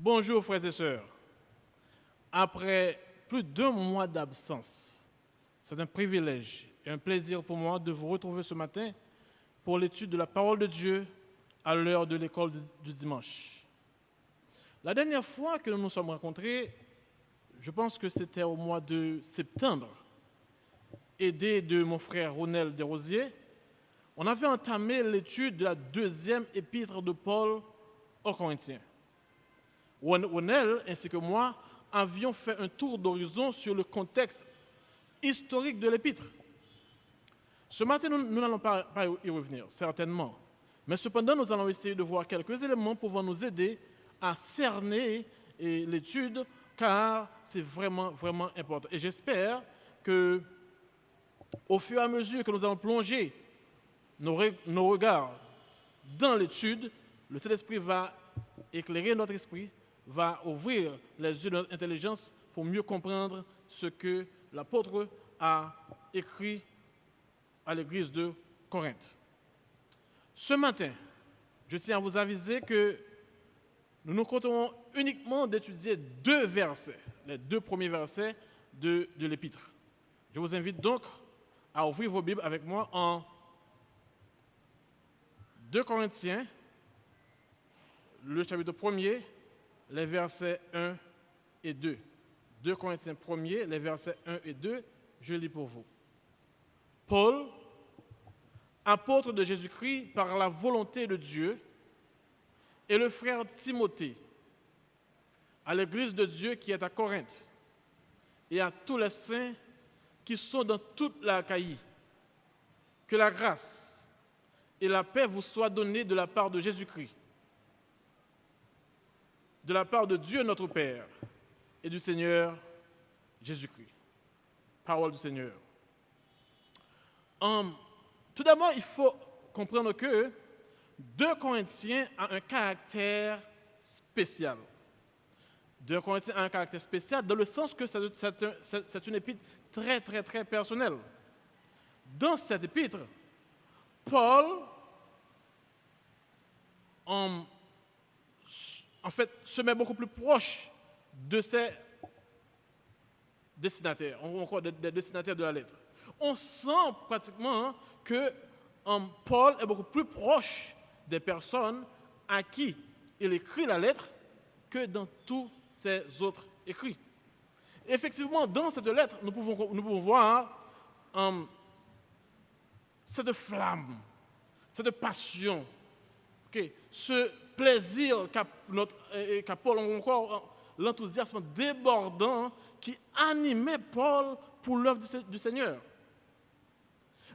Bonjour frères et sœurs. Après plus d'un mois d'absence, c'est un privilège et un plaisir pour moi de vous retrouver ce matin pour l'étude de la parole de Dieu à l'heure de l'école du dimanche. La dernière fois que nous nous sommes rencontrés, je pense que c'était au mois de septembre, aidé de mon frère Ronel Desrosiers, on avait entamé l'étude de la deuxième épître de Paul aux Corinthiens. Ronel ainsi que moi avions fait un tour d'horizon sur le contexte historique de l'épître. Ce matin, nous n'allons pas y revenir, certainement. Mais cependant, nous allons essayer de voir quelques éléments pouvant nous aider à cerner l'étude, car c'est vraiment, vraiment important. Et j'espère que, au fur et à mesure que nous allons plonger nos regards dans l'étude, le Saint-Esprit va éclairer notre esprit, va ouvrir les yeux de notre intelligence pour mieux comprendre ce que l'apôtre a écrit à l'église de Corinthe. Ce matin, je tiens à vous aviser que nous nous compterons uniquement d'étudier deux versets, les deux premiers versets de l'épître. Je vous invite donc à ouvrir vos Bibles avec moi en 2 Corinthiens, le chapitre 1er, les versets 1 et 2. 2 Corinthiens 1er, les versets 1 et 2, je lis pour vous. Paul, apôtre de Jésus-Christ par la volonté de Dieu, et le frère Timothée, à l'église de Dieu qui est à Corinthe, et à tous les saints qui sont dans toute l'Achaïe, que la grâce et la paix vous soient données de la part de Jésus-Christ, de la part de Dieu notre Père et du Seigneur Jésus-Christ. Parole du Seigneur. Tout d'abord, il faut comprendre que 2 Corinthiens a un caractère spécial. 2 Corinthiens a un caractère spécial dans le sens que c'est une épître très, très, très personnelle. Dans cette épître, Paul, en fait, se met beaucoup plus proche de ses destinataires, encore des destinataires de la lettre. On sent pratiquement que Paul est beaucoup plus proche des personnes à qui il écrit la lettre que dans tous ses autres écrits. Effectivement, dans cette lettre, nous pouvons voir cette flamme, cette passion, ce plaisir qu'a Paul, encore l'enthousiasme débordant qui animait Paul pour l'œuvre du Seigneur.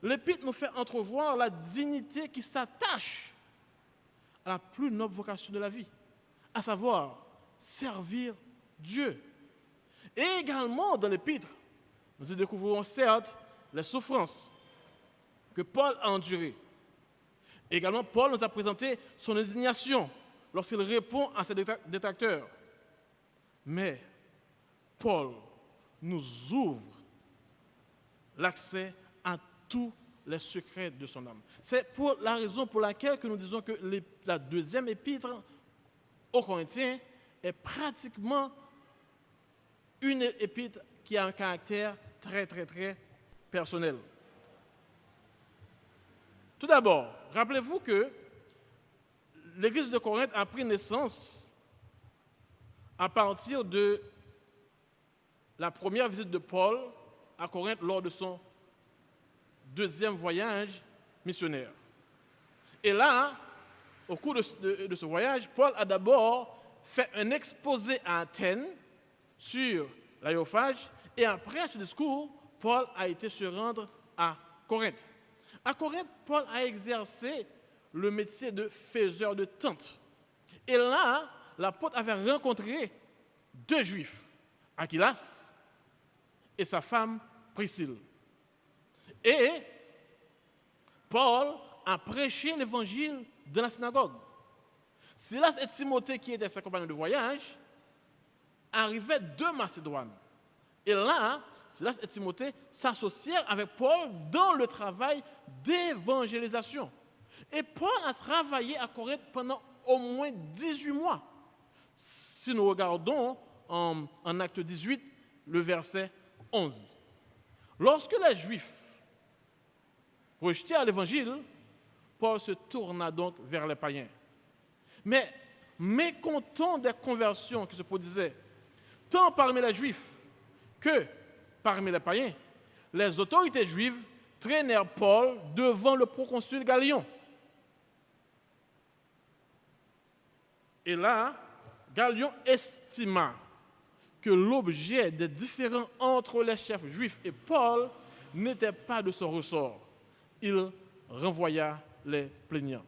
L'Épître nous fait entrevoir la dignité qui s'attache à la plus noble vocation de la vie, à savoir servir Dieu. Et également dans l'Épître, nous y découvrons certes les souffrances que Paul a endurées. Également, Paul nous a présenté son indignation lorsqu'il répond à ses détracteurs. Mais Paul nous ouvre l'accès à tous les secrets de son âme. C'est pour la raison pour laquelle que nous disons que la deuxième épître aux Corinthiens est pratiquement une épître qui a un caractère très, très, très personnel. Tout d'abord, rappelez-vous que l'église de Corinthe a pris naissance à partir de la première visite de Paul à Corinthe lors de son deuxième voyage missionnaire. Et là, au cours de ce voyage, Paul a d'abord fait un exposé à Athènes sur l'aérophage, et après ce discours, Paul a été se rendre à Corinthe. À Corinthe, Paul a exercé le métier de faiseur de tentes. Et là, l'apôtre avait rencontré deux juifs, Aquilas et sa femme Priscille. Et Paul a prêché l'évangile dans la synagogue. Silas et Timothée, qui étaient ses compagnons de voyage, arrivaient de Macédoine. Et là, Silas et Timothée s'associèrent avec Paul dans le travail d'évangélisation. Et Paul a travaillé à Corinthe pendant au moins 18 mois. Si si nous regardons en Acte 18, le verset 11. Lorsque les Juifs rejetèrent l'Évangile, Paul se tourna donc vers les païens. Mais mécontent des conversions qui se produisaient, tant parmi les Juifs que parmi les païens, les autorités juives traînèrent Paul devant le proconsul Galion. Et là, Galion estima que l'objet des différends entre les chefs juifs et Paul n'était pas de son ressort. Il renvoya les plaignants.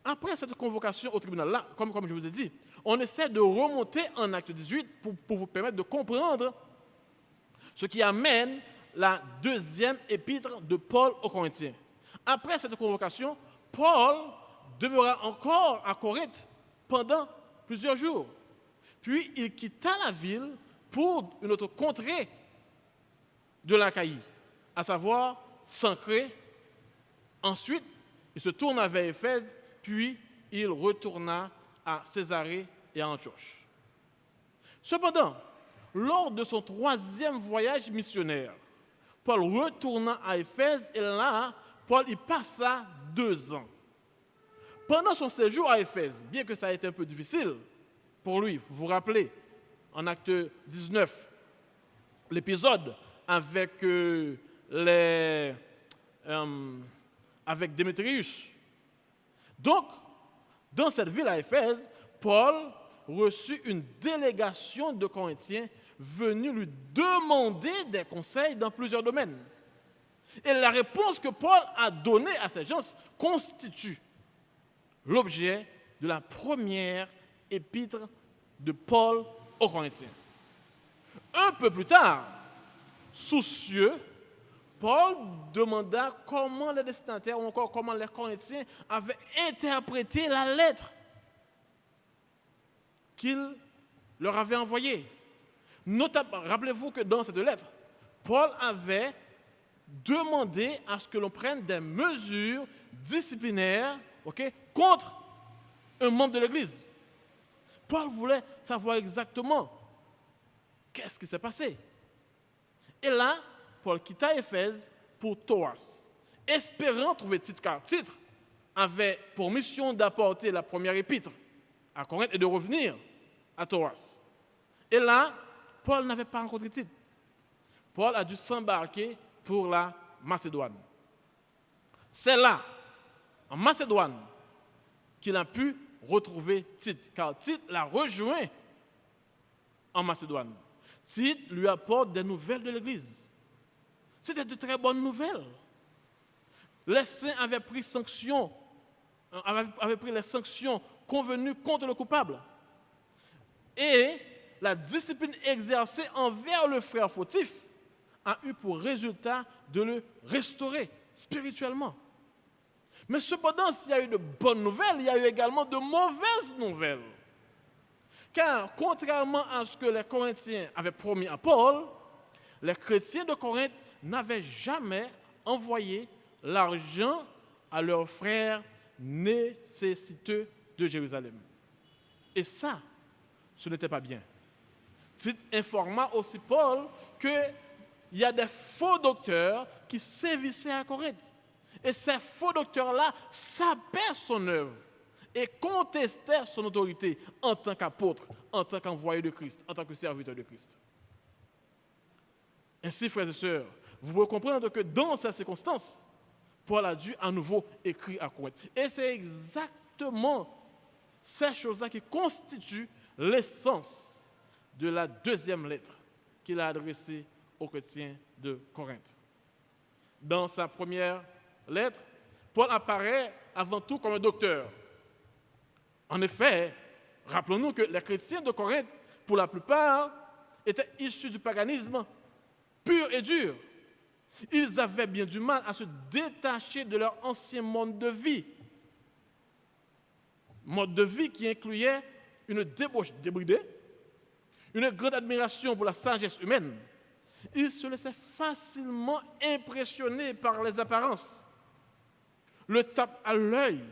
Après cette convocation au tribunal, là, comme je vous ai dit, on essaie de remonter en Acte 18 pour vous permettre de comprendre ce qui amène la deuxième épître de Paul aux Corinthiens. Après cette convocation, Paul demeura encore à Corinthe pendant plusieurs jours. Puis il quitta la ville pour une autre contrée de l'Achaïe, à savoir Sancrée. Ensuite, il se tourna vers Éphèse, puis il retourna à Césarée et à Antioche. Cependant, lors de son troisième voyage missionnaire, Paul retourna à Éphèse et là, Paul y passa 2 ans. Pendant son séjour à Éphèse, bien que ça ait été un peu difficile pour lui, vous vous rappelez, en Acte 19, l'épisode avec avec Démétrius. Donc, dans cette ville à Éphèse, Paul reçut une délégation de Corinthiens venus lui demander des conseils dans plusieurs domaines. Et la réponse que Paul a donnée à ces gens constitue l'objet de la première épître de Paul aux Corinthiens. Un peu plus tard, soucieux, Paul demanda comment les destinataires ou encore comment les Corinthiens avaient interprété la lettre qu'il leur avait envoyée. Rappelez-vous que dans cette lettre, Paul avait demandé à ce que l'on prenne des mesures disciplinaires contre un membre de l'Église. Paul voulait savoir exactement qu'est-ce qui s'est passé. Et là, Paul quitta Éphèse pour Troas, espérant trouver titre, car titre avait pour mission d'apporter la première épître à Corinthe et de revenir à Troas. Et là, Paul n'avait pas rencontré Tite. Paul a dû s'embarquer pour la Macédoine. C'est là, en Macédoine, qu'il a pu retrouver Tite, car Tite l'a rejoint en Macédoine. Tite lui apporte des nouvelles de l'Église. C'était de très bonnes nouvelles. Les saints avaient pris les sanctions convenues contre le coupable. Et la discipline exercée envers le frère fautif a eu pour résultat de le restaurer spirituellement. Mais cependant, s'il y a eu de bonnes nouvelles, il y a eu également de mauvaises nouvelles. Car contrairement à ce que les Corinthiens avaient promis à Paul, les chrétiens de Corinthe n'avaient jamais envoyé l'argent à leurs frères nécessiteux de Jérusalem. Et ça, ce n'était pas bien. Tite informa aussi Paul qu'il y a des faux docteurs qui sévissaient à Corinthe. Et ces faux docteurs-là sapaient son œuvre et contestaient son autorité en tant qu'apôtre, en tant qu'envoyé de Christ, en tant que serviteur de Christ. Ainsi, frères et sœurs, vous pouvez comprendre que dans ces circonstances, Paul a dû à nouveau écrire à Corinthe. Et c'est exactement ces choses-là qui constituent l'essence de la deuxième lettre qu'il a adressée aux chrétiens de Corinthe. Dans sa première lettre, Paul apparaît avant tout comme un docteur. En effet, rappelons-nous que les chrétiens de Corinthe, pour la plupart, étaient issus du paganisme pur et dur. Ils avaient bien du mal à se détacher de leur ancien mode de vie. Mode de vie qui incluait une débauche débridée, une grande admiration pour la sagesse humaine. Ils se laissaient facilement impressionner par les apparences, le tape à l'œil,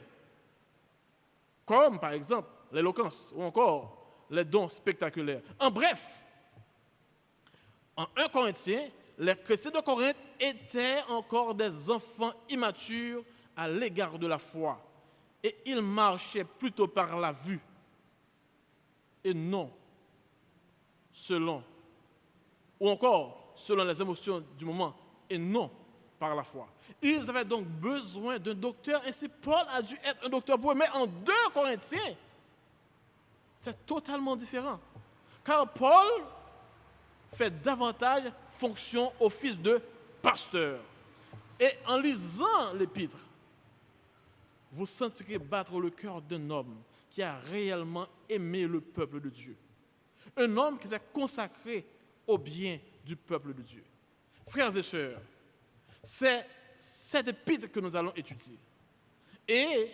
comme par exemple l'éloquence ou encore les dons spectaculaires. En bref, en 1 Corinthiens, les chrétiens de Corinthe étaient encore des enfants immatures à l'égard de la foi. Et ils marchaient plutôt par la vue et non selon, ou encore selon les émotions du moment et non par la foi. Ils avaient donc besoin d'un docteur, ainsi Paul a dû être un docteur pour eux. Mais en 2 Corinthiens, c'est totalement différent. Car Paul fait davantage fonction office de pasteur. Et en lisant l'épître, vous sentirez battre le cœur d'un homme qui a réellement aimé le peuple de Dieu. Un homme qui s'est consacré au bien du peuple de Dieu. Frères et sœurs, c'est cette épître que nous allons étudier. Et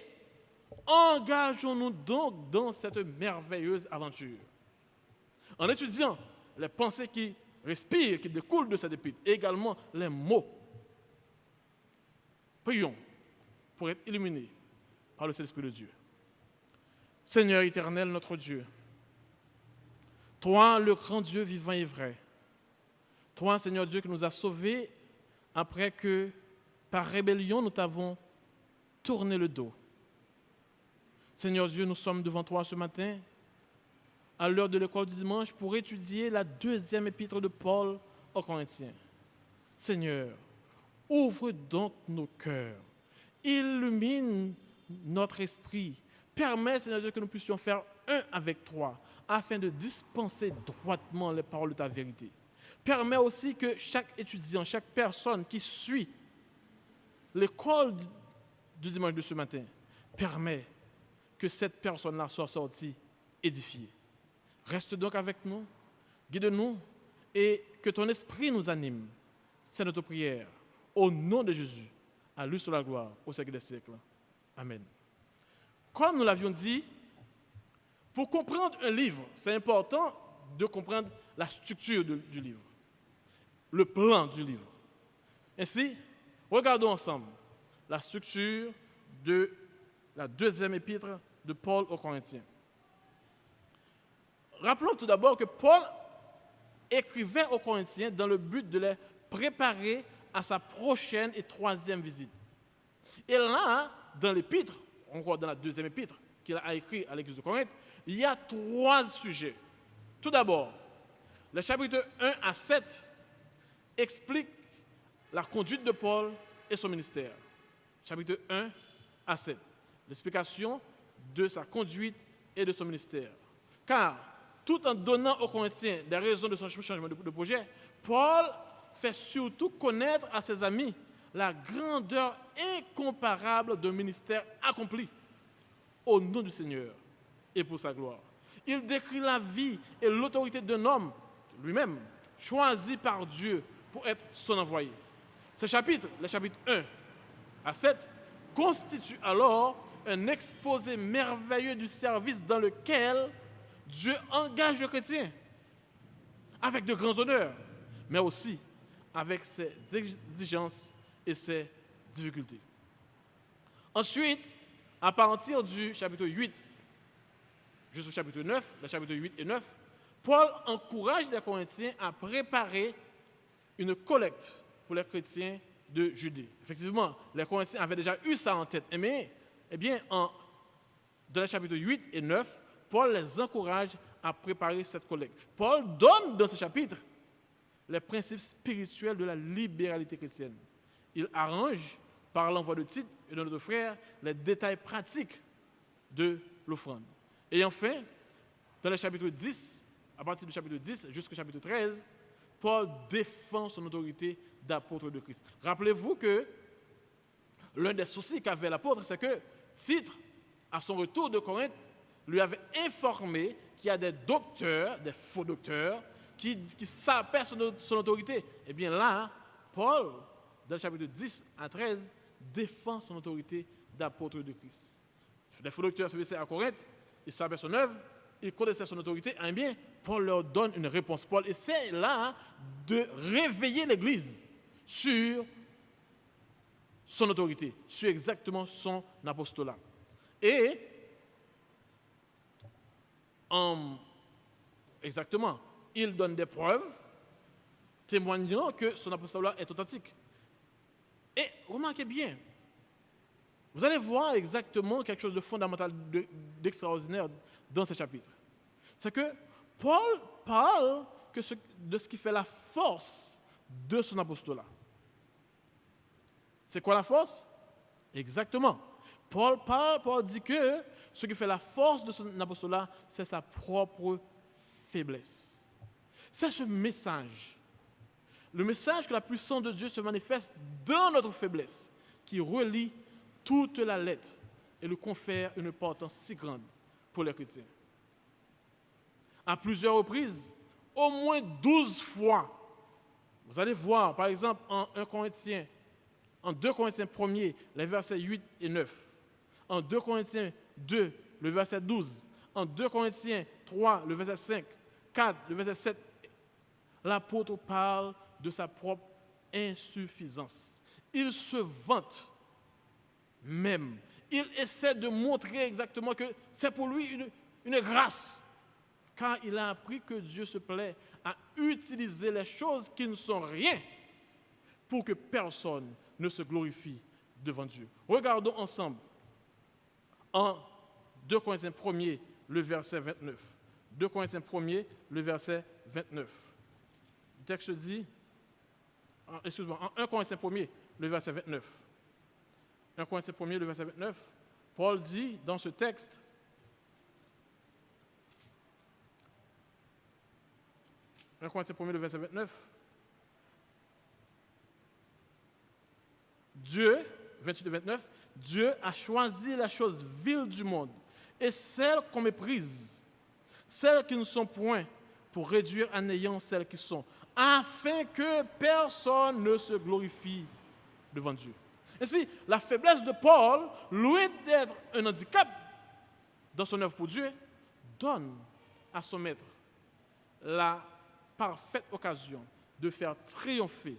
engageons-nous donc dans cette merveilleuse aventure. En étudiant les pensées qui respirent, qui découlent de cette épître, et également les mots. Prions pour être illuminés par le Saint-Esprit de Dieu. Seigneur éternel, notre Dieu, toi, le grand Dieu vivant et vrai, toi, Seigneur Dieu, qui nous as sauvés après que, par rébellion, nous t'avons tourné le dos. Seigneur Dieu, nous sommes devant toi ce matin, à l'heure de l'école du dimanche, pour étudier la 2e épître de Paul aux Corinthiens. Seigneur, ouvre donc nos cœurs, illumine notre esprit, permets, Seigneur Dieu, que nous puissions faire un avec toi, afin de dispenser droitement les paroles de ta vérité. Permets aussi que chaque étudiant, chaque personne qui suit l'école du dimanche de ce matin, permet que cette personne-là soit sortie édifiée. Reste donc avec nous, guide-nous et que ton esprit nous anime. C'est notre prière. Au nom de Jésus, à lui soit la gloire au siècle des siècles. Amen. Comme nous l'avions dit, pour comprendre un livre, c'est important de comprendre la structure du livre, le plan du livre. Ainsi, regardons ensemble la structure de la 2e épître de Paul aux Corinthiens. Rappelons tout d'abord que Paul écrivait aux Corinthiens dans le but de les préparer à sa prochaine et 3e visite. Et là, dans l'épître, encore dans la 2e épître qu'il a écrit à l'église de Corinthe, il y a 3 sujets. Tout d'abord, le chapitre 1 à 7 explique la conduite de Paul et son ministère. Chapitre 1 à 7. L'explication de sa conduite et de son ministère. Car, tout en donnant aux Corinthiens des raisons de son changement de projet, Paul fait surtout connaître à ses amis la grandeur incomparable d'un ministère accompli au nom du Seigneur et pour sa gloire. Il décrit la vie et l'autorité d'un homme, lui-même, choisi par Dieu pour être son envoyé. Ces chapitres, les chapitres 1 à 7, constituent alors un exposé merveilleux du service dans lequel Dieu engage le chrétien avec de grands honneurs, mais aussi avec ses exigences et ses difficultés. Ensuite, à partir du chapitre 8 jusqu'au chapitre 9, les chapitres 8 et 9, Paul encourage les Corinthiens à préparer une collecte pour les chrétiens de Judée. Effectivement, les Corinthiens avaient déjà eu ça en tête, mais dans les chapitres 8 et 9, Paul les encourage à préparer cette collecte. Paul donne dans ce chapitre les principes spirituels de la libéralité chrétienne. Il arrange, par l'envoi de Tite et de notre frère, les détails pratiques de l'offrande. Et enfin, dans le chapitre 10, à partir du chapitre 10 jusqu'au chapitre 13, Paul défend son autorité d'apôtre de Christ. Rappelez-vous que l'un des soucis qu'avait l'apôtre, c'est que Tite, à son retour de Corinthe, lui avait informé qu'il y a des docteurs, des faux docteurs, qui sapaient son autorité. Eh bien là, Paul, dans le chapitre 10 à 13, défend son autorité d'apôtre de Christ. Les faux docteurs se à Corinthe, ils sapaient son œuvre, ils connaissaient son autorité. Eh bien, Paul leur donne une réponse. Paul essaie là de réveiller l'Église sur son autorité, sur exactement son apostolat. Et en Exactement. Il donne des preuves témoignant que son apostolat est authentique. Et remarquez bien, vous allez voir exactement quelque chose de fondamental, d'extraordinaire dans ce chapitre. C'est que Paul parle de ce qui fait la force de son apostolat. C'est quoi la force? Exactement. Paul dit que ce qui fait la force de son apostolat, c'est sa propre faiblesse. C'est ce message. Le message que la puissance de Dieu se manifeste dans notre faiblesse, qui relie toute la lettre et lui confère une importance si grande pour les chrétiens. À plusieurs reprises, au moins 12 fois, vous allez voir, par exemple, en 2 Corinthiens 1er, les versets 8 et 9, en 2 Corinthiens 2, le verset 12, en 2 Corinthiens 3, le verset 5, 4, le verset 7, l'apôtre parle de sa propre insuffisance. Il se vante même. Il essaie de montrer exactement que c'est pour lui une grâce, car il a appris que Dieu se plaît à utiliser les choses qui ne sont rien pour que personne ne se glorifie devant Dieu. Regardons ensemble en 2 Corinthiens 1er, le verset 29. 2 Corinthiens 1er, le verset 29. Le texte dit, en 1 Corinthiens 1er, le verset 29. 1 Corinthiens 1er, le verset 29, Paul dit dans ce texte, « 1 Corinthiens 1er, le verset 29, Dieu, 28-29, Dieu a choisi les choses viles du monde et celles qu'on méprise, celles qui ne sont point, pour réduire à néant celles qui sont, afin que personne ne se glorifie devant Dieu. » Ainsi, la faiblesse de Paul, loin d'être un handicap dans son œuvre pour Dieu, donne à son maître la parfaite occasion de faire triompher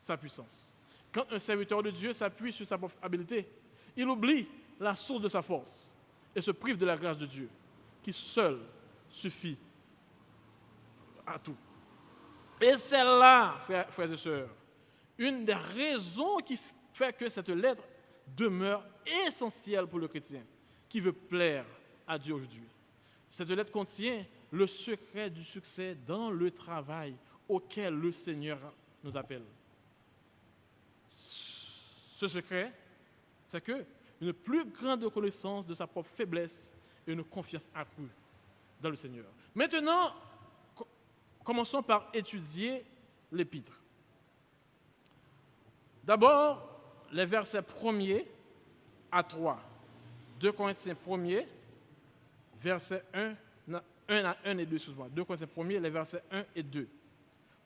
sa puissance. Quand un serviteur de Dieu s'appuie sur sa propre habileté, il oublie la source de sa force et se prive de la grâce de Dieu, qui seul suffit à tout. Et c'est là, frères et sœurs, une des raisons qui fait que cette lettre demeure essentielle pour le chrétien qui veut plaire à Dieu aujourd'hui. Cette lettre contient le secret du succès dans le travail auquel le Seigneur nous appelle. Ce secret, c'est qu'une plus grande connaissance de sa propre faiblesse et une confiance accrue dans le Seigneur. Maintenant, commençons par étudier l'épître. D'abord, les versets 1er à 3. 2 Corinthiens 1er, versets 1 et 2, excuse-moi. 2 Corinthiens 1er, les versets 1 et 2.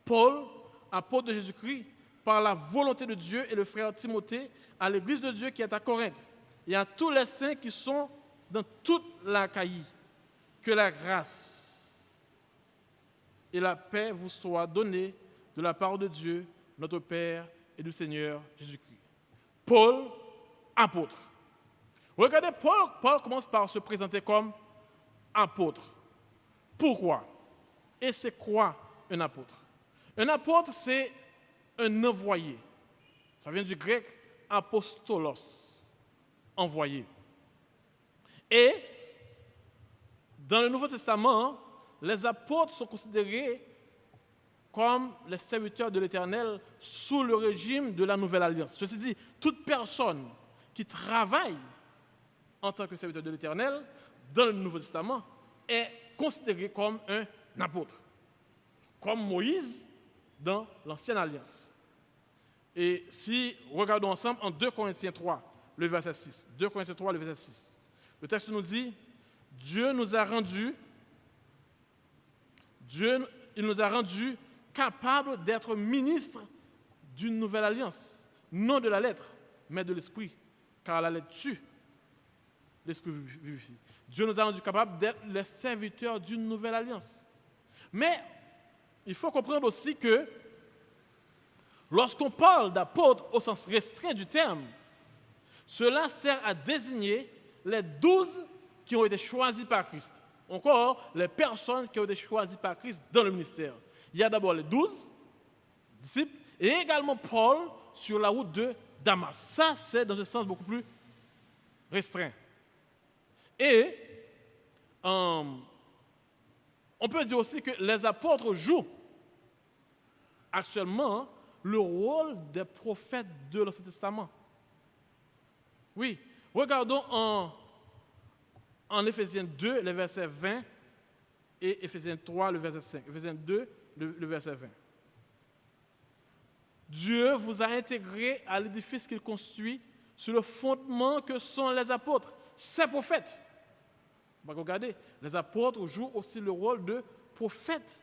Paul, apôtre de Jésus-Christ, par la volonté de Dieu, et le frère Timothée, à l'église de Dieu qui est à Corinthe, et à tous les saints qui sont dans toute l'Achaïe, que la grâce et la paix vous soient données de la part de Dieu, notre Père, et du Seigneur Jésus-Christ. Paul, apôtre. Regardez, Paul commence par se présenter comme apôtre. Pourquoi? Et c'est quoi un apôtre? Un apôtre, c'est un envoyé. Ça vient du grec apostolos, envoyé. Et dans le Nouveau Testament, les apôtres sont considérés comme les serviteurs de l'Éternel sous le régime de la Nouvelle Alliance. Ceci dit, toute personne qui travaille en tant que serviteur de l'Éternel dans le Nouveau Testament est considérée comme un apôtre, comme Moïse dans l'Ancienne Alliance. Et si regardons ensemble en 2 Corinthiens 3, le verset 6, 2 Corinthiens 3, le verset 6, le texte nous dit, il nous a rendus capables d'être ministres d'une nouvelle alliance, non de la lettre, mais de l'esprit, car la lettre tue, l'esprit vivifie. Dieu nous a rendus capables d'être les serviteurs d'une nouvelle alliance. Mais il faut comprendre aussi que lorsqu'on parle d'apôtres au sens restreint du terme, cela sert à désigner les 12 qui ont été choisis par Christ. encore les personnes qui ont été choisies par Christ dans le ministère. Il y a d'abord les 12 disciples et également Paul sur la route de Damas. Ça, c'est dans un sens beaucoup plus restreint. Et on peut dire aussi que les apôtres jouent actuellement le rôle des prophètes de l'Ancien Testament. Oui, regardons en Éphésiens 2, le verset 20, et Éphésiens 3, le verset 5. Éphésiens 2, le verset 20. Dieu vous a intégré à l'édifice qu'il construit sur le fondement que sont les apôtres, ces prophètes. Regardez, les apôtres jouent aussi le rôle de prophètes.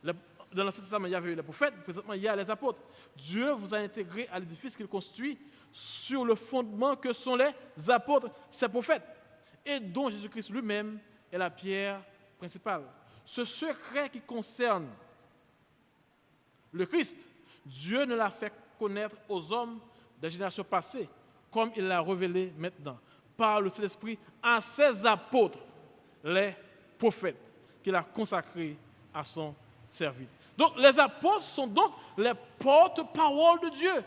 Dans l'Ancien Testament, il y avait les prophètes, présentement, il y a les apôtres. Dieu vous a intégré à l'édifice qu'il construit sur le fondement que sont les apôtres, ces prophètes, et dont Jésus-Christ lui-même est la pierre principale. Ce secret qui concerne le Christ, Dieu ne l'a fait connaître aux hommes des générations passées, comme il l'a révélé maintenant, par le Saint-Esprit à ses apôtres, les prophètes, qu'il a consacrés à son serviteur. Donc les apôtres sont donc les porte-paroles de Dieu,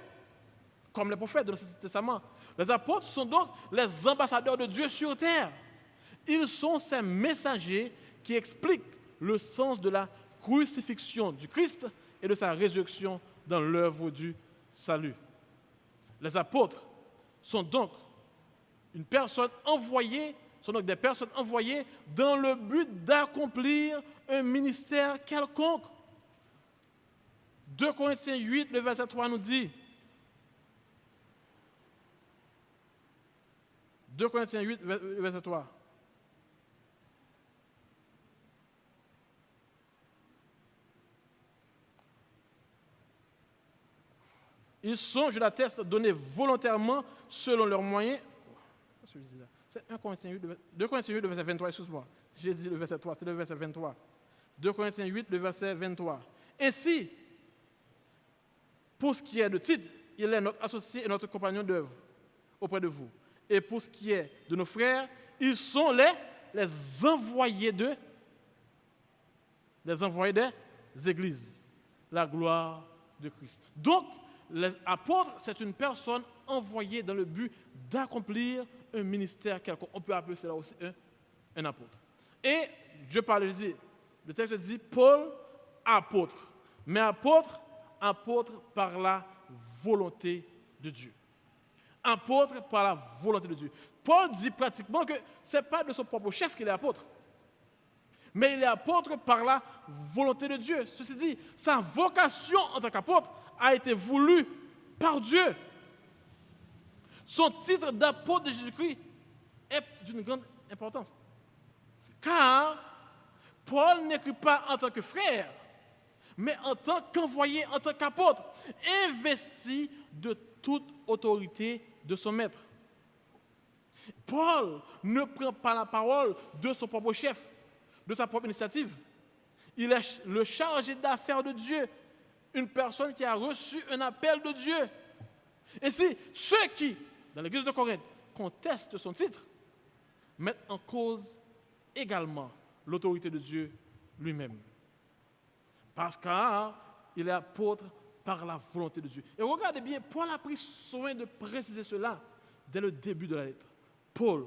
comme les prophètes de l'Ancien Testament. Les apôtres sont donc les ambassadeurs de Dieu sur terre. Ils sont ces messagers qui expliquent le sens de la crucifixion du Christ et de sa résurrection dans l'œuvre du salut. Les apôtres sont donc des personnes envoyées dans le but d'accomplir un ministère quelconque. 2 Corinthiens 8, le verset 3 nous dit, 2 Corinthiens 8, verset 3. Ils sont, je l'atteste, donnés volontairement selon leurs moyens. C'est 2 Corinthiens 8, le verset 23, excuse-moi. J'ai dit le verset 3, c'est le verset 23. 2 Corinthiens 8, le verset 23. Ainsi, pour ce qui est de Tite, il est notre associé et notre compagnon d'œuvre auprès de vous. Et pour ce qui est de nos frères, ils sont les envoyés des églises. La gloire de Christ. Donc, l'apôtre, c'est une personne envoyée dans le but d'accomplir un ministère quelconque. On peut appeler cela aussi un apôtre. Et le texte dit Paul, apôtre. Mais apôtre par la volonté de Dieu. Apôtre par la volonté de Dieu. Paul dit pratiquement que ce n'est pas de son propre chef qu'il est apôtre, mais il est apôtre par la volonté de Dieu. Ceci dit, sa vocation en tant qu'apôtre a été voulue par Dieu. Son titre d'apôtre de Jésus-Christ est d'une grande importance. Car Paul n'écrit pas en tant que frère, mais en tant qu'envoyé, en tant qu'apôtre, investi de toute autorité de son maître. Paul ne prend pas la parole de son propre chef, de sa propre initiative. Il est le chargé d'affaires de Dieu, une personne qui a reçu un appel de Dieu. Et si ceux qui, dans l'église de Corinthe, contestent son titre, mettent en cause également l'autorité de Dieu lui-même. Parce qu'il est apôtre par la volonté de Dieu. Et regardez bien, Paul a pris soin de préciser cela dès le début de la lettre. Paul,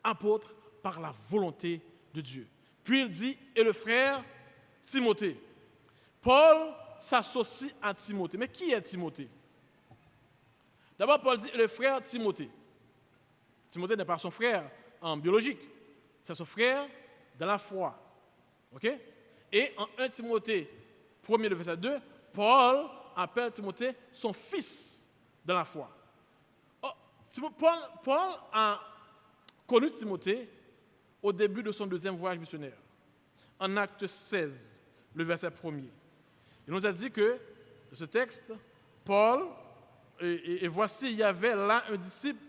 apôtre par la volonté de Dieu. Puis il dit, et le frère Timothée. Paul s'associe à Timothée. Mais qui est Timothée? D'abord, Paul dit, le frère Timothée. Timothée n'est pas son frère en biologique, c'est son frère dans la foi. OK? Et en 1 Timothée 1er, le verset 2, Paul appelle Timothée son fils dans la foi. Paul a connu Timothée au début de son deuxième voyage missionnaire, en Acte 16, le verset 1er. Il nous a dit que, de ce texte, Paul, et voici, il y avait là un disciple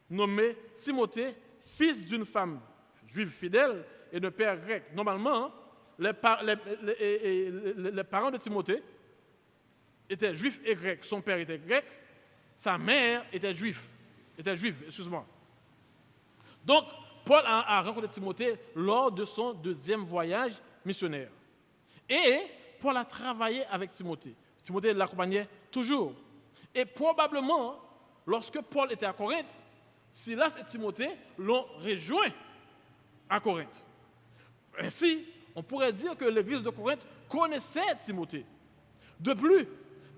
nommé Timothée, fils d'une femme juive fidèle et d'un père grec. Normalement, les parents de Timothée étaient juifs et grecs. Son père était grec, sa mère était juive. Donc, Paul a rencontré Timothée lors de son deuxième voyage missionnaire. Et Paul a travaillé avec Timothée. Timothée l'accompagnait toujours. Et probablement, lorsque Paul était à Corinthe, Silas et Timothée l'ont rejoint à Corinthe. Ainsi, on pourrait dire que l'église de Corinthe connaissait Timothée. De plus,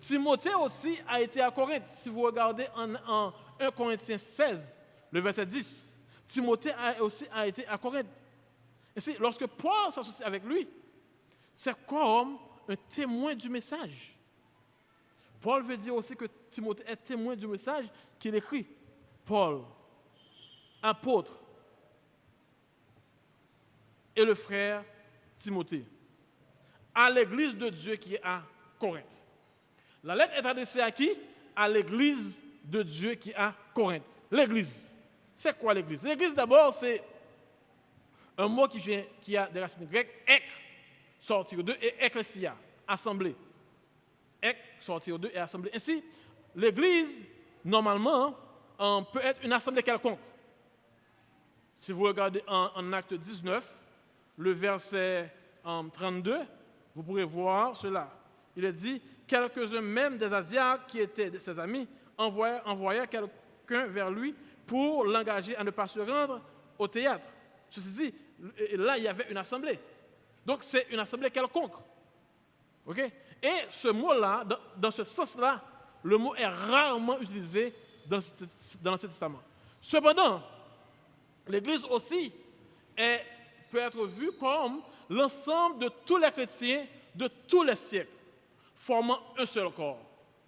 Timothée aussi a été à Corinthe. Si vous regardez en 1 Corinthiens 16, le verset 10, Timothée aussi a été à Corinthe. Ainsi, lorsque Paul s'associe avec lui, c'est comme un témoin du message. Paul veut dire aussi que Timothée est témoin du message qu'il écrit. Paul, apôtre, et le frère Timothée, à l'église de Dieu qui est à Corinthe. La lettre est adressée à qui? À l'église de Dieu qui est à Corinthe. L'église. C'est quoi l'église? L'église d'abord, c'est un mot qui a des racines grecques, ek, sortir de, et ecclesia, assemblée. Ek, sortir de et assemblée. Ainsi, l'église, normalement, peut être une assemblée quelconque. Si vous regardez en Acte 19, le verset 32, vous pourrez voir cela. Il est dit, quelques-uns même des Asiates qui étaient ses amis envoyèrent quelqu'un vers lui pour l'engager à ne pas se rendre au théâtre. Ceci dit, là, il y avait une assemblée. Donc, c'est une assemblée quelconque. Okay? Et ce mot-là, dans ce sens-là, le mot est rarement utilisé dans l'Ancien Testament. Cependant, l'Église aussi peut être vue comme l'ensemble de tous les chrétiens de tous les siècles, formant un seul corps.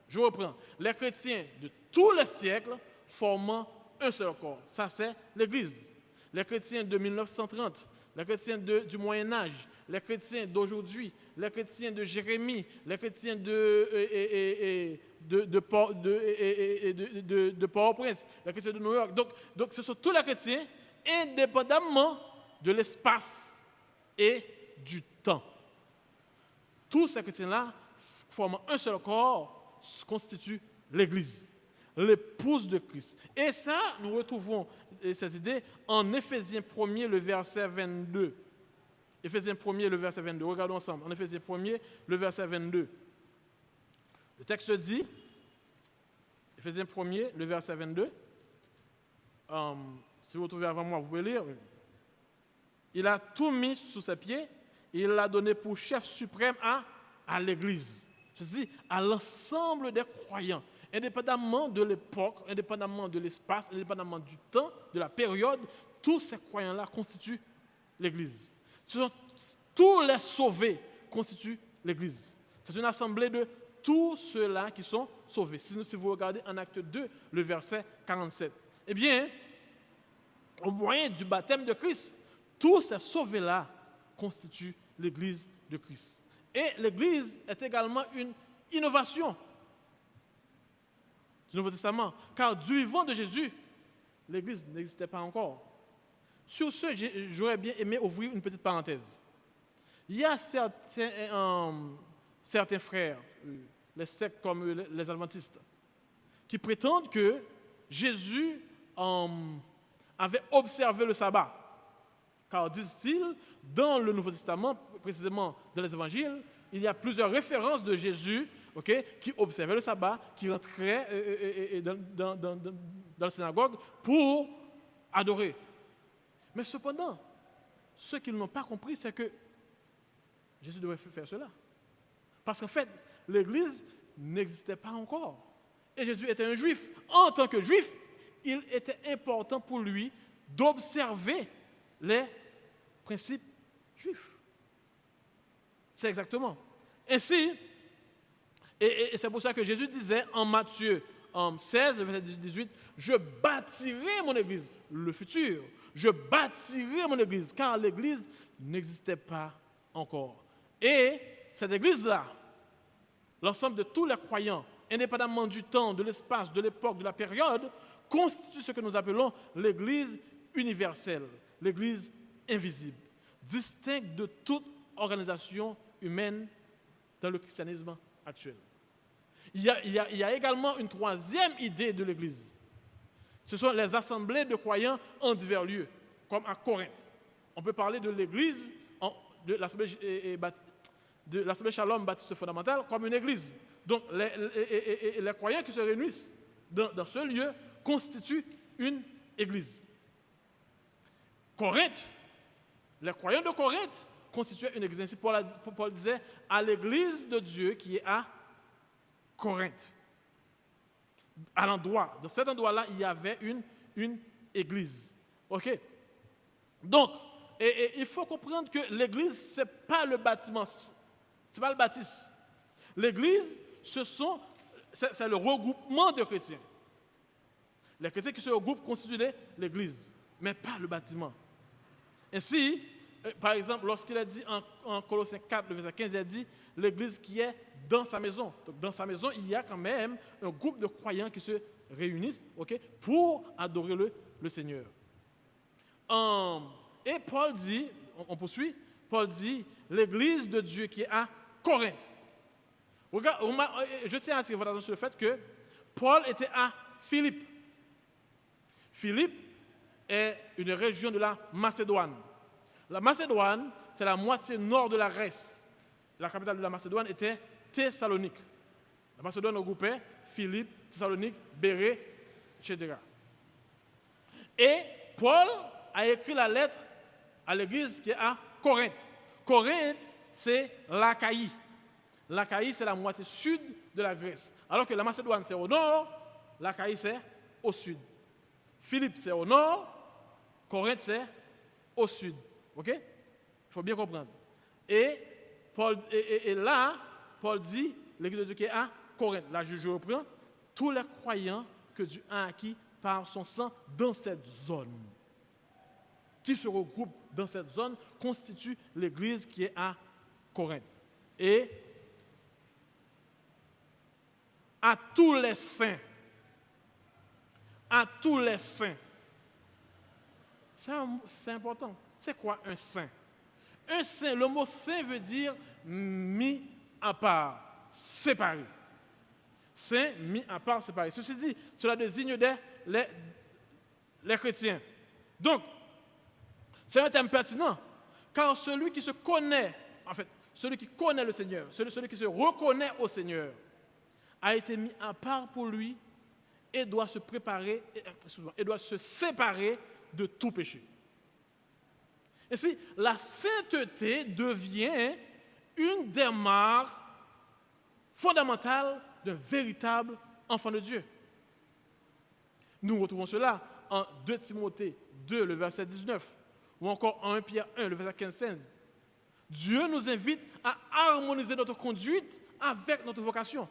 Je reprends. Les chrétiens de tous les siècles formant un seul corps. Ça, c'est l'Église. Les chrétiens de 1930, les chrétiens du Moyen-Âge, les chrétiens d'aujourd'hui, les chrétiens de Jérémie, les chrétiens de Port-au-Prince, les chrétiens de New York. Donc, ce sont tous les chrétiens, indépendamment de l'espace et du temps. Tous ces chrétiens-là, formant un seul corps, constituent l'Église, l'épouse de Christ. Et ça, nous retrouvons ces idées en Éphésiens 1er, le verset 22. Éphésiens 1er, le verset 22. Regardons ensemble. En Éphésiens 1er, le verset 22. Le texte dit, Éphésiens 1er, le verset 22. Si vous trouvez avant moi, vous pouvez lire. Il a tout mis sous ses pieds et il l'a donné pour chef suprême à l'Église. Je dis à l'ensemble des croyants, indépendamment de l'époque, indépendamment de l'espace, indépendamment du temps, de la période, tous ces croyants-là constituent l'Église. Tous les sauvés constituent l'Église. C'est une assemblée de tous ceux-là qui sont sauvés. Si vous regardez en Acte 2, le verset 47. Eh bien, au moyen du baptême de Christ, tous ces sauvés-là constituent l'Église de Christ. Et l'Église est également une innovation du Nouveau Testament, car du vivant de Jésus, l'Église n'existait pas encore. Sur ce, j'aurais bien aimé ouvrir une petite parenthèse. Il y a certains frères, les sectes comme les adventistes, qui prétendent que Jésus avait observé le sabbat. Car, disent-ils, dans le Nouveau Testament, précisément dans les évangiles, il y a plusieurs références de Jésus qui observait le sabbat, qui rentrait dans la synagogue pour adorer. Mais cependant, ce qu'ils n'ont pas compris, c'est que Jésus devait faire cela. Parce qu'en fait, l'Église n'existait pas encore. Et Jésus était un juif. En tant que juif, il était important pour lui d'observer les principes juifs. C'est exactement. Ainsi, et c'est pour ça que Jésus disait en Matthieu 16, verset 18, « Je bâtirai mon Église », le futur. « Je bâtirai mon Église », car l'Église n'existait pas encore. Et cette Église-là, l'ensemble de tous les croyants, indépendamment du temps, de l'espace, de l'époque, de la période, constitue ce que nous appelons l'Église universelle, l'Église invisible, distincte de toute organisation humaine dans le christianisme actuel. Il y a également une troisième idée de l'Église. Ce sont les assemblées de croyants en divers lieux, comme à Corinthe. On peut parler de l'église de l'Assemblée Shalom Baptiste Fondamentale comme une église. Donc les croyants qui se réunissent dans ce lieu constituent une église. Corinthe, les croyants de Corinthe constituaient une église. Ainsi, Paul disait à l'église de Dieu qui est à Corinthe. Dans cet endroit-là, il y avait une église. OK? Donc, il faut comprendre que l'église, ce n'est pas le bâtiment, ce n'est pas le bâtisse. L'église, c'est le regroupement de chrétiens. Les chrétiens qui se regroupent constituent l'église, mais pas le bâtiment. Ainsi, par exemple, lorsqu'il a dit en Colossiens 4, le verset 15, il a dit l'église qui est dans sa maison. Donc, dans sa maison, il y a quand même un groupe de croyants qui se réunissent, okay, pour adorer le Seigneur. Et Paul dit, on poursuit, Paul dit l'église de Dieu qui est à Corinthe. Regarde, je tiens à attirer votre attention sur le fait que Paul était à Philippe. Philippe est une région de la Macédoine. La Macédoine, c'est la moitié nord de la Grèce. La capitale de la Macédoine était Thessalonique. La Macédoine regroupait Philippe, Thessalonique, Bérée, etc. Et Paul a écrit la lettre à l'église qui est à Corinthe. Corinthe, c'est l'Achaïe. L'Achaïe, c'est la moitié sud de la Grèce. Alors que la Macédoine, c'est au nord, l'Achaïe, c'est au sud. Philippe, c'est au nord, Corinthe, c'est au sud. OK? Il faut bien comprendre. Et là, Paul dit, l'église de Dieu qui est à Corinthe. Là, je reprends, tous les croyants que Dieu a acquis par son sang dans cette zone, qui se regroupent dans cette zone, constituent l'église qui est à Corinthe. Et à tous les saints, c'est important. C'est quoi un saint? Un saint, le mot saint veut dire mis à part, séparé. Saint, mis à part, séparé. Ceci dit, cela désigne les chrétiens. Donc, c'est un thème pertinent, car celui qui se connaît, en fait, celui qui connaît le Seigneur, celui qui se reconnaît au Seigneur, a été mis à part pour lui et doit se préparer, et doit se séparer de tout péché. Ainsi, la sainteté devient une des marques fondamentales d'un véritable enfant de Dieu. Nous retrouvons cela en 2 Timothée 2, le verset 19, ou encore en 1 Pierre 1, le verset 15-16. Dieu nous invite à harmoniser notre conduite avec notre vocation.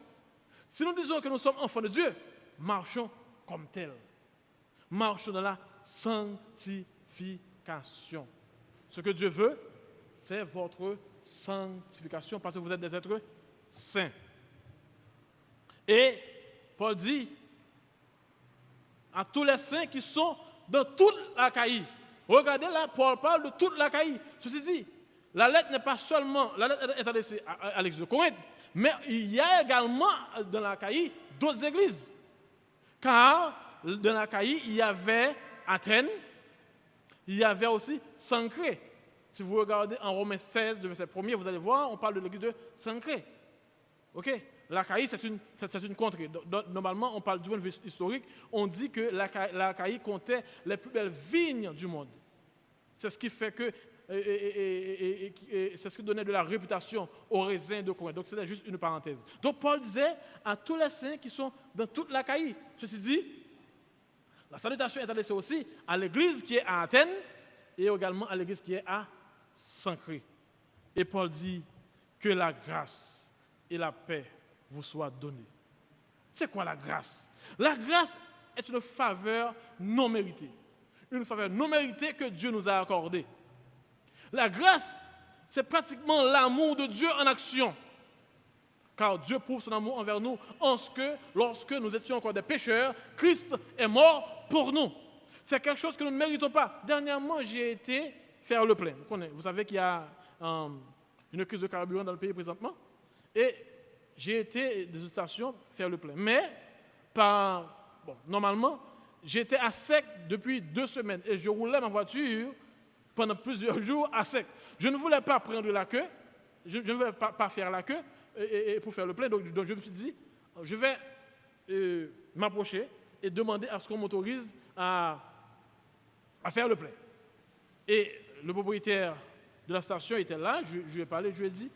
Si nous disons que nous sommes enfants de Dieu, marchons comme tels. Marchons dans la sanctification. Ce que Dieu veut, c'est votre sanctification, parce que vous êtes des êtres saints. Et Paul dit à tous les saints qui sont dans toute l'Achaïe. Regardez là, Paul parle de toute l'Achaïe. Ceci dit, la lettre n'est pas seulement, la lettre est adressée à l'église de Corinthe, mais il y a également dans l'Achaïe d'autres églises. Car dans l'Achaïe, il y avait Athènes, il y avait aussi Sancré. Si vous regardez en Romains 16, le verset 1er, vous allez voir, on parle de l'église de Sancré. OK? L'Achaïe, c'est une contrée. Normalement, on parle du point de vue historique, on dit que l'Achaïe comptait les plus belles vignes du monde. C'est ce qui fait que, c'est ce qui donnait de la réputation aux raisins de Corinthe. Donc, c'était juste une parenthèse. Donc, Paul disait à tous les saints qui sont dans toute l'Achaïe. Ceci dit, la salutation est adressée aussi à l'église qui est à Athènes et également à l'église qui est à Sancré. Et Paul dit que la grâce et la paix vous soient données. C'est quoi la grâce? La grâce est une faveur non méritée. Une faveur non méritée que Dieu nous a accordée. La grâce, c'est pratiquement l'amour de Dieu en action. Car Dieu prouve son amour envers nous en ce que, lorsque nous étions encore des pécheurs, Christ est mort pour nous. C'est quelque chose que nous ne méritons pas. Dernièrement, j'ai été faire le plein. Vous savez qu'il y a une crise de carburant dans le pays présentement. Et j'ai été des stations faire le plein. Mais, normalement, j'étais à sec depuis 2 semaines et je roulais ma voiture pendant plusieurs jours à sec. Je ne voulais pas prendre la queue, je ne voulais pas faire la queue et pour faire le plein, donc je me suis dit, je vais m'approcher et demander à ce qu'on m'autorise à faire le plein. Et le propriétaire de la station était là, je lui ai parlé, je lui ai dit,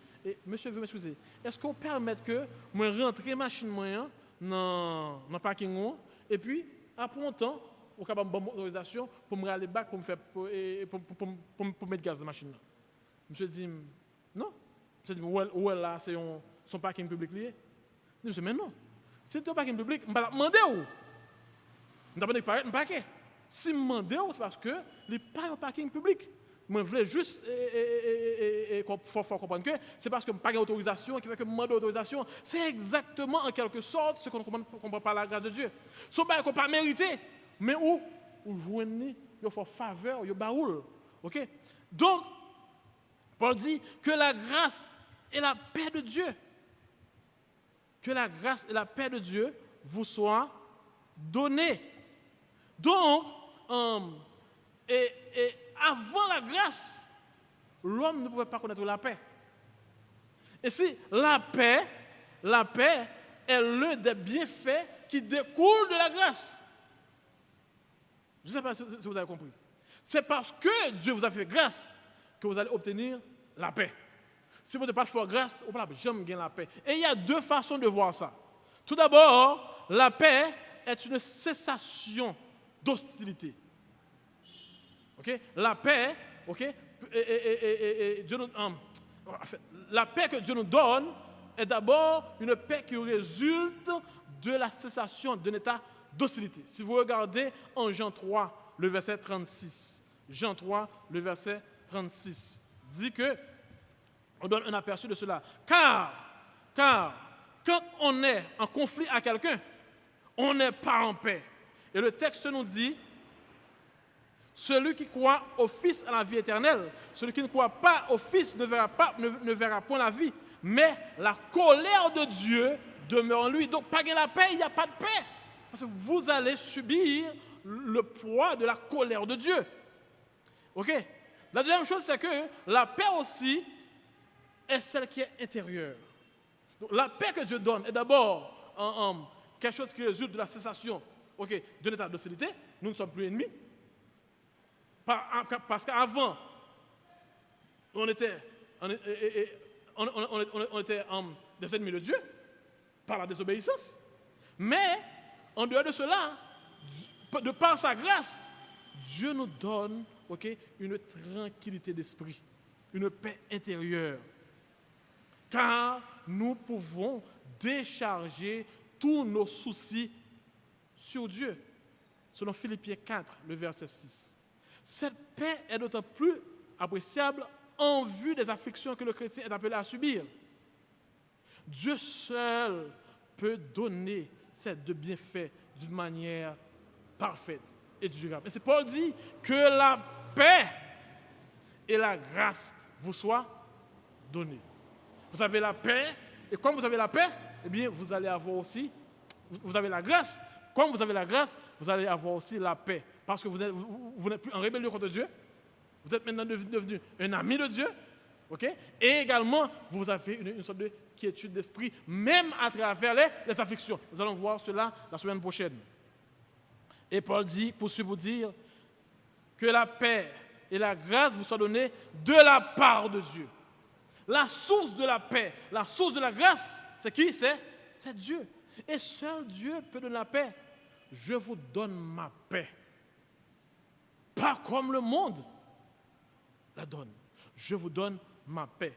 monsieur, vous m'excuser, est-ce qu'on permet que moi rentre machine moyen dans le parking et puis, après un temps, on a une bonne autorisation pour me aller back pour mettre gaz dans la machine. Monsieur dit, non. Monsieur dit, où est là, c'est son parking public lié. Monsieur dit, mais non. Si c'est un parking public, je ne vais pas demander où. Je ne vais pas demander. Si je demande où, c'est parce que ce n'est pas un parking public. Je voulais juste faut comprendre que c'est parce que je n'ai pas d'autorisation qui fait que je demande d'autorisation. C'est exactement en quelque sorte ce qu'on ne comprend pas la grâce de Dieu. Ce n'est pas qu'on pas mérité, mais où joignez, il faut faveur, il baoul. OK? Donc, Paul dit que la grâce et la paix de Dieu, que la grâce et la paix de Dieu vous soient données. Donc, avant la grâce, l'homme ne pouvait pas connaître la paix. Et si la paix est l'un des bienfaits qui découlent de la grâce. Je ne sais pas si vous avez compris. C'est parce que Dieu vous a fait grâce que vous allez obtenir la paix. Si vous n'avez pas fait grâce, vous ne pouvez jamais gagner la paix. Et il y a 2 façons de voir ça. Tout d'abord, la paix est une cessation d'hostilité. Okay? La paix, la paix que Dieu nous donne est d'abord une paix qui résulte de la cessation d'un état d'hostilité. Si vous regardez en Jean 3, le verset 36, Jean 3, le verset 36, dit que, on donne un aperçu de cela. Car, quand on est en conflit à quelqu'un, on n'est pas en paix. Et le texte nous dit, celui qui croit au Fils à la vie éternelle, celui qui ne croit pas au Fils ne verra point la vie, mais la colère de Dieu demeure en lui. Donc, pas de la paix, il n'y a pas de paix. Parce que vous allez subir le poids de la colère de Dieu. OK? La deuxième chose, c'est que la paix aussi est celle qui est intérieure. Donc, la paix que Dieu donne est d'abord quelque chose qui résulte de la cessation d'un état d'hostilité. Nous ne sommes plus ennemis. Parce qu'avant, on était des ennemis de Dieu par la désobéissance. Mais, en dehors de cela, de par sa grâce, Dieu nous donne une tranquillité d'esprit, une paix intérieure. Car nous pouvons décharger tous nos soucis sur Dieu. Selon Philippiens 4, le verset 6. Cette paix est d'autant plus appréciable en vue des afflictions que le chrétien est appelé à subir. Dieu seul peut donner ces 2 bienfaits d'une manière parfaite et durable. Et c'est Paul dit que la paix et la grâce vous soient données. Vous avez la paix, et comme vous avez la paix, eh bien, vous allez avoir aussi, vous avez la grâce. Comme vous avez la grâce, vous allez avoir aussi la paix. Parce que vous n'êtes plus en rébellion contre Dieu. Vous êtes maintenant devenu un ami de Dieu. Et également, vous avez une sorte de quiétude d'esprit, même à travers les afflictions. Nous allons voir cela la semaine prochaine. Et Paul dit, poursuit pour dire, que la paix et la grâce vous soient données de la part de Dieu. La source de la paix, la source de la grâce, c'est qui? C'est Dieu. Et seul Dieu peut donner la paix. Je vous donne ma paix. Pas comme le monde la donne. Je vous donne ma paix.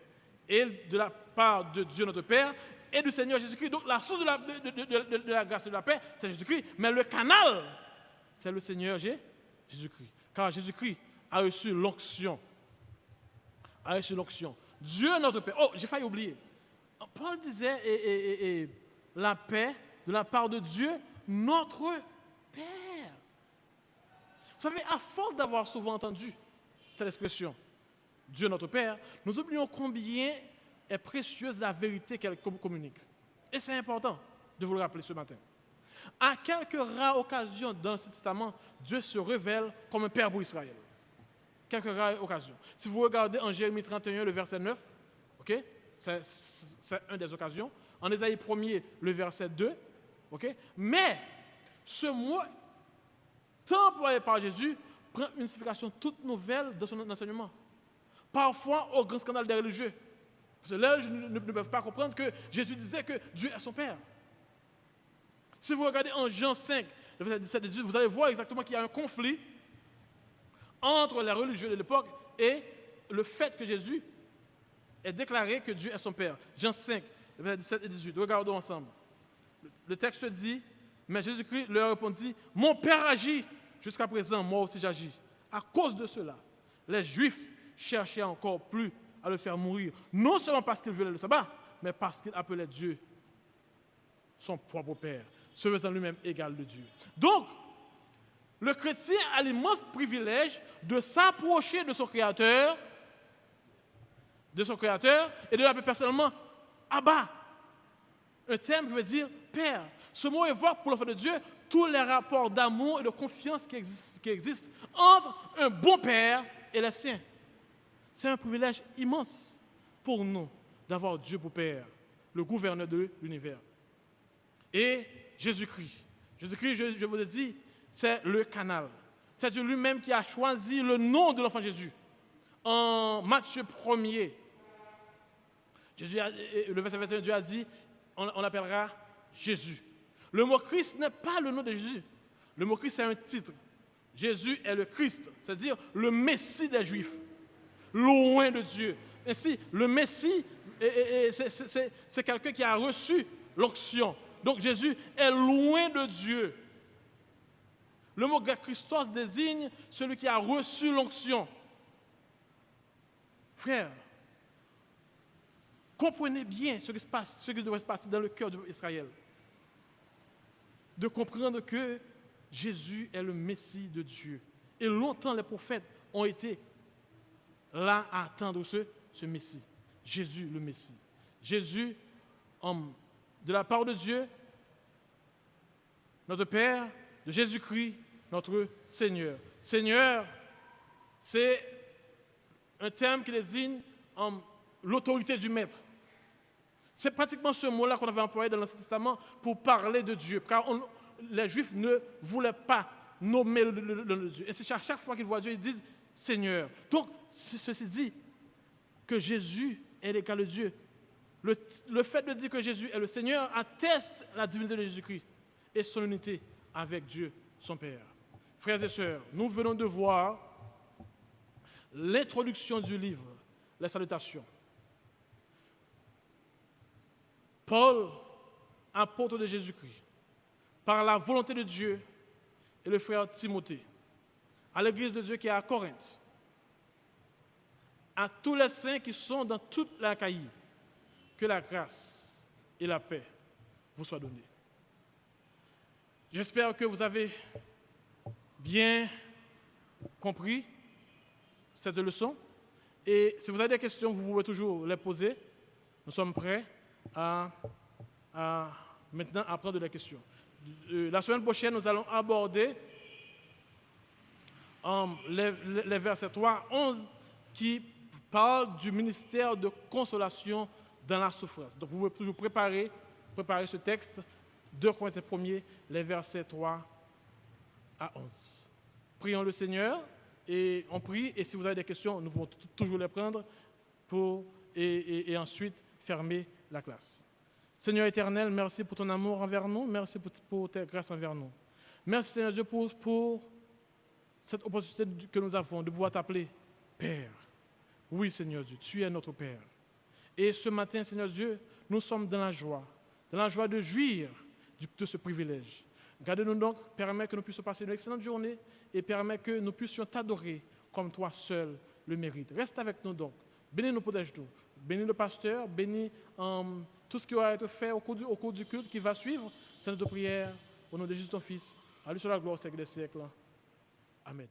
Et de la part de Dieu notre Père et du Seigneur Jésus-Christ. Donc la source de la grâce et de la paix, c'est Jésus-Christ. Mais le canal, c'est le Seigneur Jésus-Christ. Car Jésus-Christ a reçu l'onction. Dieu notre Père. Oh, j'ai failli oublier. Paul disait la paix de la part de Dieu notre Père. Vous savez, à force d'avoir souvent entendu cette expression, Dieu notre Père, nous oublions combien est précieuse la vérité qu'elle communique. Et c'est important de vous le rappeler ce matin. À quelques rares occasions dans l'Ancien Testament, Dieu se révèle comme un père pour Israël. Quelques rares occasions. Si vous regardez en Jérémie 31, le verset 9, ok, c'est une des occasions. En Ésaïe 1er, le verset 2, ok. Mais ce mot, tant employé par Jésus, prend une signification toute nouvelle dans son enseignement. Parfois au grand scandale des religieux. Parce que là, les religieux ne peuvent pas comprendre que Jésus disait que Dieu est son Père. Si vous regardez en Jean 5, le verset 17 et 18, vous allez voir exactement qu'il y a un conflit entre les religieux de l'époque et le fait que Jésus ait déclaré que Dieu est son Père. Jean 5, le verset 17 et 18. Regardons ensemble. Le texte dit, mais Jésus-Christ leur répondit, mon Père agit, jusqu'à présent, moi aussi j'agis. À cause de cela, les Juifs cherchaient encore plus à le faire mourir, non seulement parce qu'ils violaient le sabbat, mais parce qu'ils appelaient Dieu son propre Père, se faisant lui-même égal de Dieu. Donc, le chrétien a l'immense privilège de s'approcher de son Créateur et de l'appeler personnellement Abba, un terme qui veut dire Père. Ce mot évoque pour l'enfant de Dieu tous les rapports d'amour et de confiance qui existent entre un bon Père et les siens. C'est un privilège immense pour nous d'avoir Dieu pour Père, le gouverneur de l'univers. Et Jésus-Christ, je vous ai dit, c'est le canal. C'est Dieu lui-même qui a choisi le nom de l'enfant Jésus. En Matthieu 1er, le verset 21, Dieu a dit, on l'appellera Jésus. Le mot Christ n'est pas le nom de Jésus. Le mot Christ, c'est un titre. Jésus est le Christ, c'est-à-dire le Messie des Juifs, loin de Dieu. Ainsi, le Messie, c'est quelqu'un qui a reçu l'onction. Donc Jésus est loin de Dieu. Le mot grec Christos désigne celui qui a reçu l'onction. Frère, comprenez bien ce qui devrait se passer dans le cœur d'Israël. De comprendre que Jésus est le Messie de Dieu. Et longtemps, les prophètes ont été là à attendre ce Messie. Jésus, le Messie. Jésus, de la part de Dieu, notre Père, de Jésus-Christ, notre Seigneur. Seigneur, c'est un terme qui désigne l'autorité du Maître. C'est pratiquement ce mot-là qu'on avait employé dans l'Ancien Testament pour parler de Dieu, car les Juifs ne voulaient pas nommer le Dieu. Et c'est chaque fois qu'ils voient Dieu, ils disent Seigneur. Donc, ceci dit que Jésus est l'égal de Dieu. Le fait de dire que Jésus est le Seigneur atteste la divinité de Jésus-Christ et son unité avec Dieu, son Père. Frères et sœurs, nous venons de voir l'introduction du livre, les salutations. Paul, apôtre de Jésus-Christ, par la volonté de Dieu, et le frère Timothée, à l'église de Dieu qui est à Corinthe, à tous les saints qui sont dans toute l'Achaïe, que la grâce et la paix vous soient données. J'espère que vous avez bien compris cette leçon. Et si vous avez des questions, vous pouvez toujours les poser. Nous sommes prêts à maintenant apprendre des questions. La semaine prochaine, nous allons aborder les versets 3 à 11 qui parlent du ministère de consolation dans la souffrance. Donc vous pouvez toujours préparer ce texte, 2 Corinthiens 1er, les versets 3 à 11. Prions le Seigneur et on prie. Et si vous avez des questions, nous pouvons toujours les prendre et ensuite fermer la classe. Seigneur éternel, merci pour ton amour envers nous, merci pour ta grâce envers nous. Merci Seigneur Dieu pour cette opportunité que nous avons de pouvoir t'appeler Père. Oui Seigneur Dieu, tu es notre Père. Et ce matin Seigneur Dieu, nous sommes dans la joie de jouir de ce privilège. Garde-nous donc, permets que nous puissions passer une excellente journée et permets que nous puissions t'adorer comme toi seul le mérites. Reste avec nous donc, bénis-nous, protège-nous, bénis le pasteur, bénis tout ce qui aura été fait au cours du culte qui va suivre. C'est notre prière au nom de Jésus ton Fils. À lui sur la gloire au siècle des siècles. Amen.